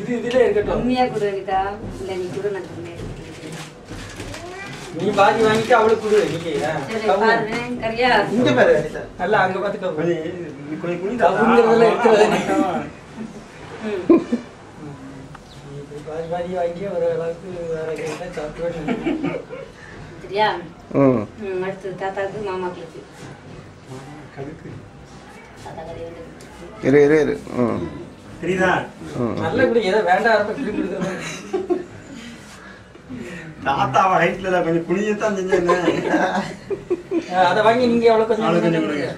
இதுல இருக்கட்டும். கம்மியா கொடுங்கடா. இல்ல நீ கூட நான் கம்மியா. நீ பாதி வாங்கிட்டு அவளுக்கு கொடு நீங்க. சரி பாருங்க கரியா. இங்க பாரு அனிதா. நல்லா அங்க பாத்துக்கோ. கொஞ்சம் குனிதா. அவங்கறதெல்லாம் எடுத்துறதே நீ. பாதி பாதி வாங்கி ஒரு அளவுக்கு வேற கேட்டா சாப்பிடுவேன். சரியா? அடுத்து தாத்தாக்கு மாமாக்கு. கடுக்கு. தாத்தா கறியோட. இரு. தெரியுதா? நல்ல குடி ஏதோ வேண்டாம் ரொம்ப திருப்பி கொடுக்குறேன். தாத்தாவா ஹைட்ல கொஞ்சம் குனியத்தான் செஞ்சேன். அத வாங்கி நீங்க எவ்வளவு கொஞ்சம் கொடுங்க.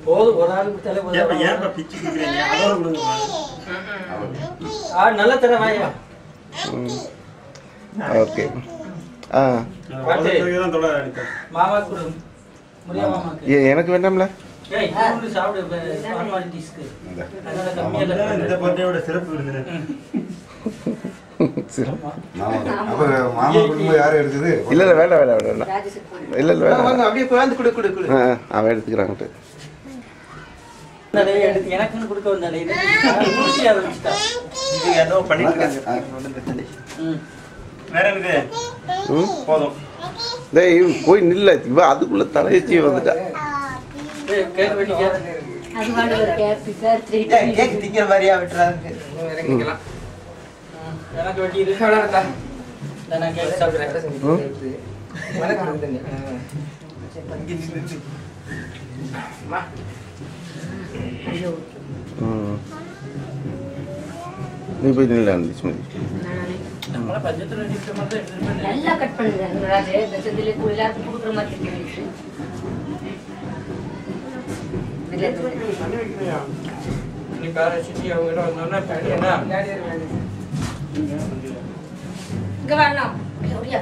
போதும் ஒரு ஆளு கொடுத்தாலே போதும். ஏன் பிச்சு கொடுக்குறீங்க? அதோட கொடுங்க. நல்ல தர வாயா. ஓகே. மாமா கொடு. முரியா மாமாக்கு. எனக்கு வேண்டாம்ல. ஏய் இது சாப்பிடு ஃபார்மாலிட்டிஸ்க்கு. அதனால கம்மியா தான் இந்த பர்த்டேயோட சிறப்பு விருந்தினர். அப்ப மாமா குடும்பம் யாரு எடுக்குது? இல்ல வேண்டாம். இல்ல வாங்க அப்படியே போய் கொடு. அவன் எடுத்துக்கிறாங்க. எனக்குன்னு கொடுக்க வந்தாலே இது குடிச்சியா வச்சிட்டா. இது ஏதோ பண்ணிட்டு இருக்காங்க. வேற என்னது? போதும். டேய் போய் நில்ல. இவ அதுக்குள்ள தலையச்சி வந்துட்டா. ஏய் கேக் வெட்டிக்க. அது வாங்க ஒரு கேக் பிசர் 3 கேக் திக்கிற மாதிரியா வெட்டறாங்க. இறங்கிக்கலாம். எனக்கு வெட்டி இரு. அவ்வளவுடா. நான் கேக் சாப்பிடுறேன். வணக்கம் தண்ணி. இங்க நின்னு. அம்மா. நீ போய் நில்ல ஸ்மிதி. நம்மள பட்ஜெட்ல நிக்கிற மாதிரி எடுத்துட்டு நல்லா கட் பண்ணுங்க ராஜே. வெச்சதிலே எல்லாரும் குடுக்குற மாதிரி இருக்கு. நீ பாரு சிட்டி அவங்க வந்தோம்னா பேடியனா இங்க வரணும். ஓடியா.